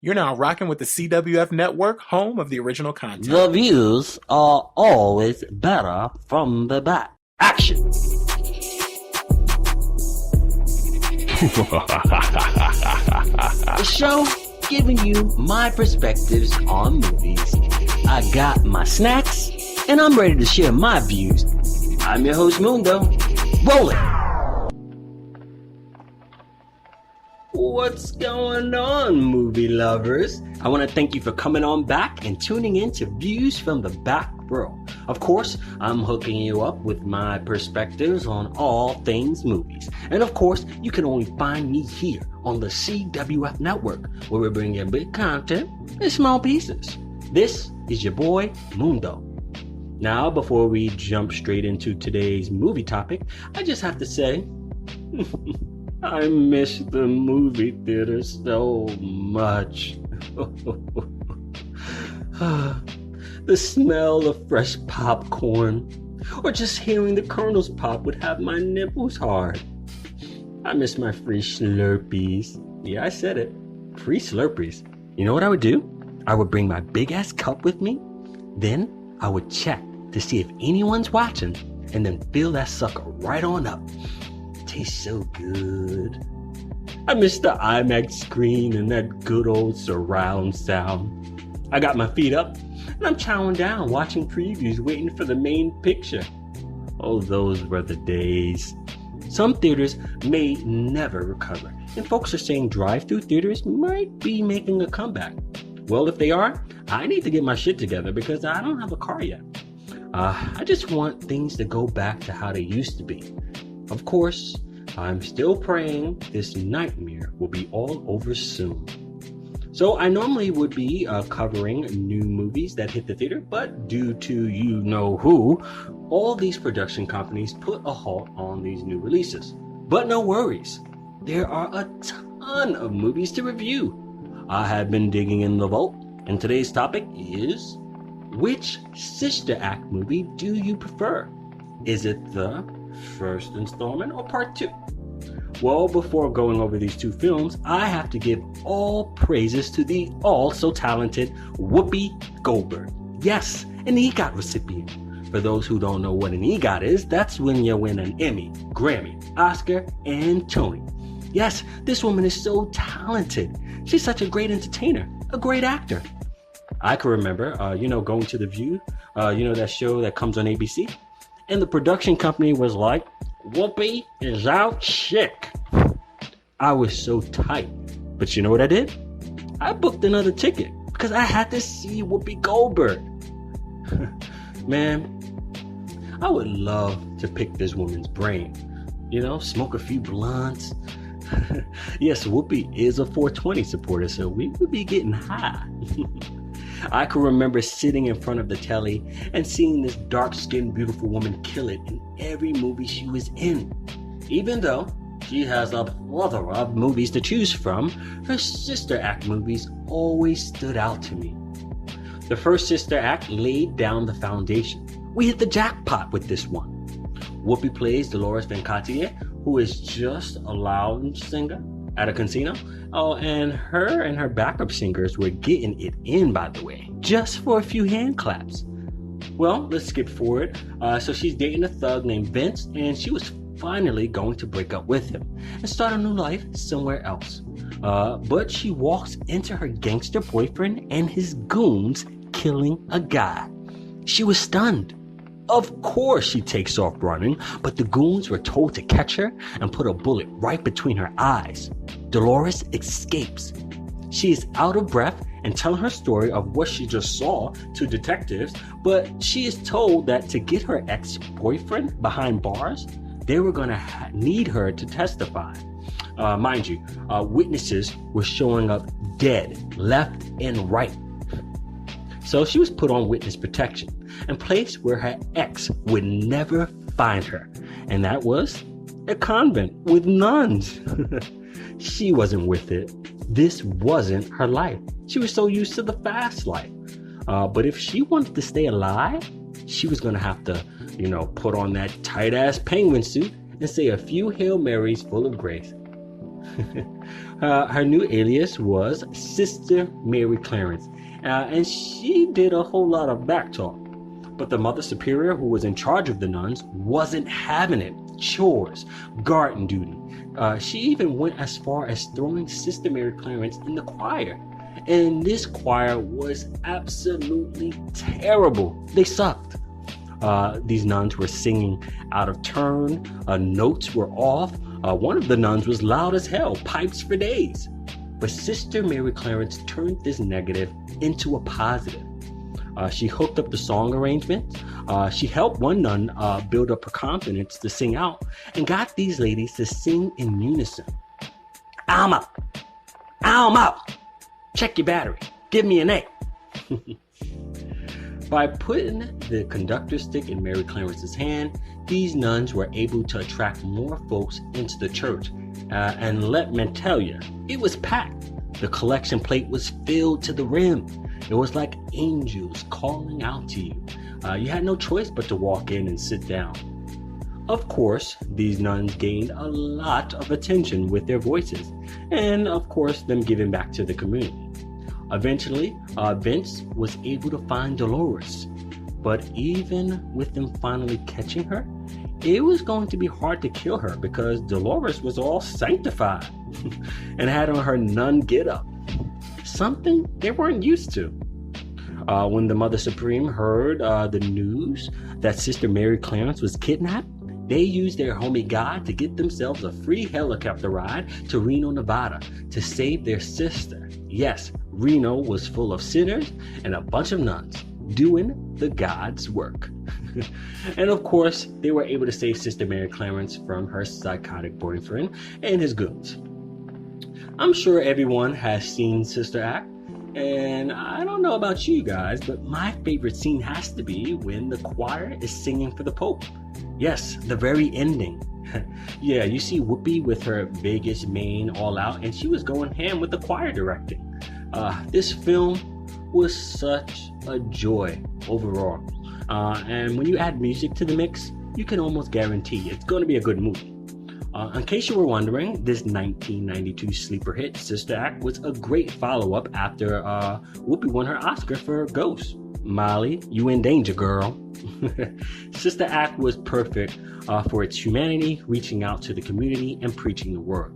You're now rocking with the CWF Network, home of the original content. The views are always better from the back. Action! The show giving you my perspectives on movies. I got my snacks, and I'm ready to share my views. I'm your host, Mundo. Roll it! What's going on, movie lovers? I want to thank you for coming on back and tuning in to Views from the Back Row. Of course, I'm hooking you up with my perspectives on all things movies. And of course, you can only find me here on the CWF Network, where we bring you big content in small pieces. This is your boy, Mundo. Now, before we jump straight into today's movie topic, I just have to say... I miss the movie theater so much. The smell of fresh popcorn, or just hearing the kernels pop would have my nipples hard. I miss my free Slurpees. Yeah, I said it. Free Slurpees. You know what I would do? I would bring my big ass cup with me. Then I would check to see if anyone's watching, and then fill that sucker right on up. Tastes so good. I miss the IMAX screen and that good old surround sound. I got my feet up and I'm chowing down, watching previews, waiting for the main picture. Oh, those were the days. Some theaters may never recover, and folks are saying drive-through theaters might be making a comeback. Well, if they are, I need to get my shit together because I don't have a car yet. I just want things to go back to how they used to be. Of course, I'm still praying this nightmare will be all over soon. So I normally would be covering new movies that hit the theater, but due to you-know-who, all these production companies put a halt on these new releases. But no worries, there are a ton of movies to review. I have been digging in the vault, and today's topic is, which Sister Act movie do you prefer? Is it the first installment or part 2? Well, before going over these two films, I have to give all praises to the also-talented Whoopi Goldberg. Yes, an EGOT recipient. For those who don't know what an EGOT is, that's when you win an Emmy, Grammy, Oscar, and Tony. Yes, this woman is so talented. She's such a great entertainer, a great actor. I can remember, going to The View, that show that comes on ABC. And the production company was like, Whoopi is out sick. I was so tight. But you know what I did? I booked another ticket because I had to see Whoopi Goldberg. Man, I would love to pick this woman's brain. Smoke a few blunts. Yes, Whoopi is a 420 supporter, so we would be getting high. I can remember sitting in front of the telly and seeing this dark-skinned, beautiful woman kill it in every movie she was in. Even though she has a plethora of movies to choose from, her Sister Act movies always stood out to me. The first Sister Act laid down the foundation. We hit the jackpot with this one. Whoopi plays Dolores Venkatier, who is just a lounge singer at a casino. Oh, and her backup singers were getting it in, by the way, just for a few hand claps. Well, let's skip forward. So she's dating a thug named Vince, and she was finally going to break up with him and start a new life somewhere else. But she walks into her gangster boyfriend and his goons killing a guy. She was stunned. Of course she takes off running, but the goons were told to catch her and put a bullet right between her eyes. Dolores escapes. She is out of breath and telling her story of what she just saw to detectives, but she is told that to get her ex-boyfriend behind bars, they were going to need her to testify. Mind you, witnesses were showing up dead, left and right. So she was put on witness protection and placed where her ex would never find her. And that was a convent with nuns. She wasn't with it. This wasn't her life. She was so used to the fast life. But if she wanted to stay alive, she was going to have to, put on that tight-ass penguin suit and say a few Hail Marys full of grace. Her new alias was Sister Mary Clarence, and she did a whole lot of backtalk. But the Mother Superior, who was in charge of the nuns, wasn't having it. Chores, garden duty. She even went as far as throwing Sister Mary Clarence in the choir. And this choir was absolutely terrible. They sucked. These nuns were singing out of turn. Notes were off. One of the nuns was loud as hell, pipes for days. But Sister Mary Clarence turned this negative into a positive. She hooked up the song arrangements. She helped one nun build up her confidence to sing out and got these ladies to sing in unison. I'm up. I'm up. Check your battery. Give me an A. By putting the conductor stick in Mary Clarence's hand, these nuns were able to attract more folks into the church. And let me tell you, it was packed. The collection plate was filled to the rim. It was like angels calling out to you. You had no choice but to walk in and sit down. Of course, these nuns gained a lot of attention with their voices, and of course, them giving back to the community. Eventually, Vince was able to find Dolores, but even with them finally catching her, it was going to be hard to kill her because Dolores was all sanctified and had on her nun getup. Something they weren't used to. When the Mother Supreme heard the news that Sister Mary Clarence was kidnapped, they used their homie God to get themselves a free helicopter ride to Reno, Nevada to save their sister. Yes, Reno was full of sinners and a bunch of nuns doing the God's work. And of course, they were able to save Sister Mary Clarence from her psychotic boyfriend and his goons. I'm sure everyone has seen Sister Act, and I don't know about you guys, but my favorite scene has to be when the choir is singing for the Pope. Yes, the very ending. Yeah, you see Whoopi with her Vegas mane all out, and she was going ham with the choir directing. This film was such a joy overall. And when you add music to the mix, you can almost guarantee it's going to be a good movie. In case you were wondering, this 1992 sleeper hit, Sister Act, was a great follow-up after Whoopi won her Oscar for Ghost. Molly, you in danger, girl. Sister Act was perfect for its humanity, reaching out to the community and preaching the word.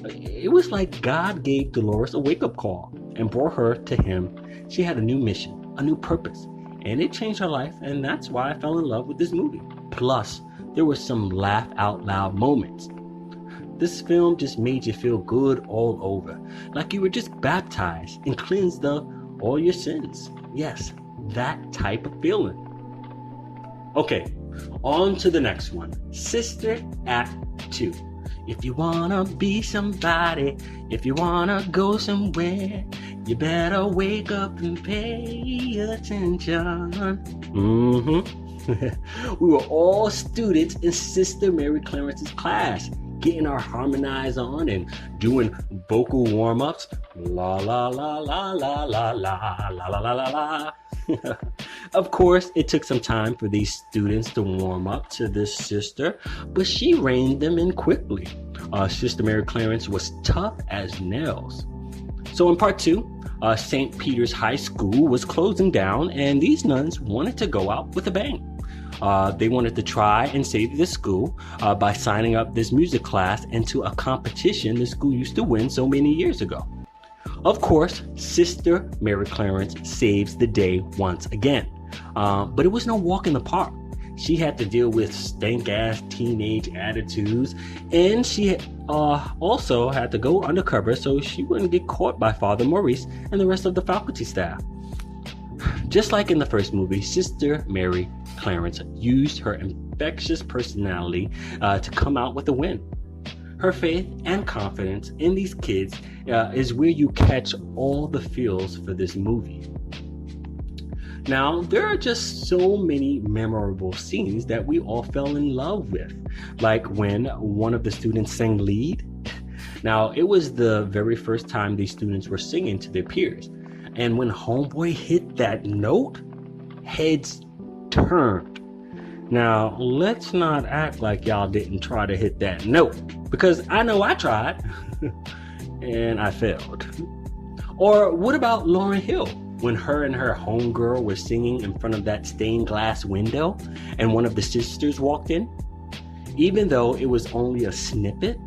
It was like God gave Dolores a wake-up call and brought her to him. She had a new mission, a new purpose, and it changed her life, and that's why I fell in love with this movie. Plus, there were some laugh out loud moments. This film just made you feel good all over, like you were just baptized and cleansed of all your sins. Yes, that type of feeling. Okay, on to the next one. Sister Act 2. If you wanna be somebody, if you wanna go somewhere, you better wake up and pay attention. We were all students in Sister Mary Clarence's class, getting our harmonize on and doing vocal warm-ups. La la la la la la la la la la la la. Of course, it took some time for these students to warm up to this sister, but she reined them in quickly. Sister Mary Clarence was tough as nails. So in part 2, St. Peter's High School was closing down, and these nuns wanted to go out with a bang. They wanted to try and save the school by signing up this music class into a competition the school used to win so many years ago. Of course, Sister Mary Clarence saves the day once again. But it was no walk in the park. She had to deal with stank-ass teenage attitudes, and she also had to go undercover so she wouldn't get caught by Father Maurice and the rest of the faculty staff. Just like in the first movie, Sister Mary Clarence used her infectious personality to come out with a win. Her faith and confidence in these kids is where you catch all the feels for this movie. Now, there are just so many memorable scenes that we all fell in love with, like when one of the students sang lead. Now, it was the very first time these students were singing to their peers, and when Homeboy hit that note, heads turned. Now, let's not act like y'all didn't try to hit that note, because I know I tried and I failed. Or what about Lauryn Hill, when her and her homegirl were singing in front of that stained glass window and one of the sisters walked in? Even though it was only a snippet,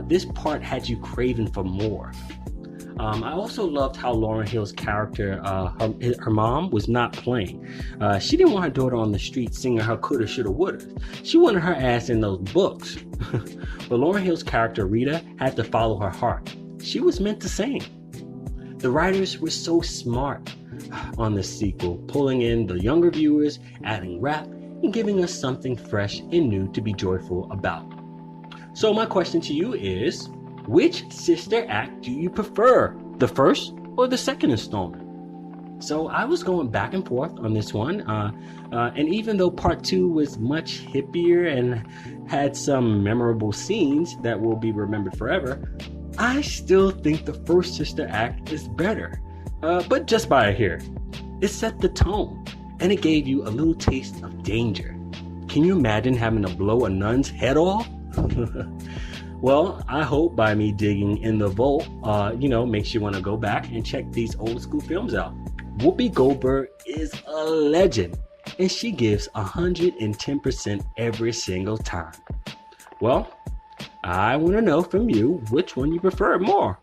this part had you craving for more. I also loved how Lauryn Hill's character, her mom, was not playing. She didn't want her daughter on the street singing her coulda, shoulda, woulda. She wanted her ass in those books. But Lauryn Hill's character, Rita, had to follow her heart. She was meant to sing. The writers were so smart on the sequel, pulling in the younger viewers, adding rap, and giving us something fresh and new to be joyful about. So my question to you is, which sister act do you prefer, the first or the second installment? So I was going back and forth on this one, and even though part 2 was much hippier and had some memorable scenes that will be remembered forever, I still think the first sister act is better, but just by a hair. It set the tone, and it gave you a little taste of danger. Can you imagine having to blow a nun's head off? Well, I hope by me digging in the vault, makes you want to go back and check these old school films out. Whoopi Goldberg is a legend, and she gives 110% every single time. Well, I want to know from you which one you prefer more.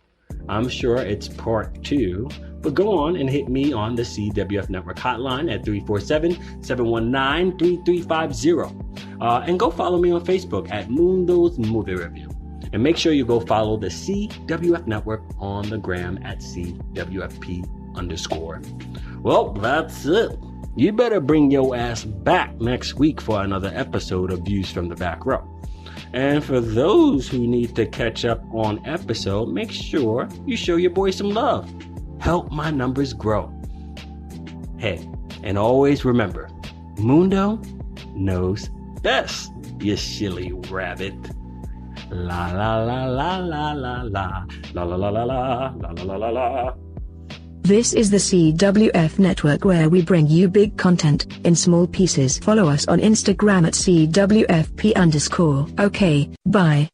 I'm sure it's part 2, but go on and hit me on the CWF Network hotline at 347-719-3350. And go follow me on Facebook at Mundo's Movie Review. And make sure you go follow the CWF Network on the gram at CWFP_. Well, that's it. You better bring your ass back next week for another episode of Views from the Back Row. And for those who need to catch up on episode, make sure you show your boy some love. Help my numbers grow. Hey, and always remember, Mundo knows best, you silly rabbit. La la la la la la la la la la la la la la la la. This is the CWF Network, where we bring you big content in small pieces. Follow us on Instagram at CWFP_. Okay, bye.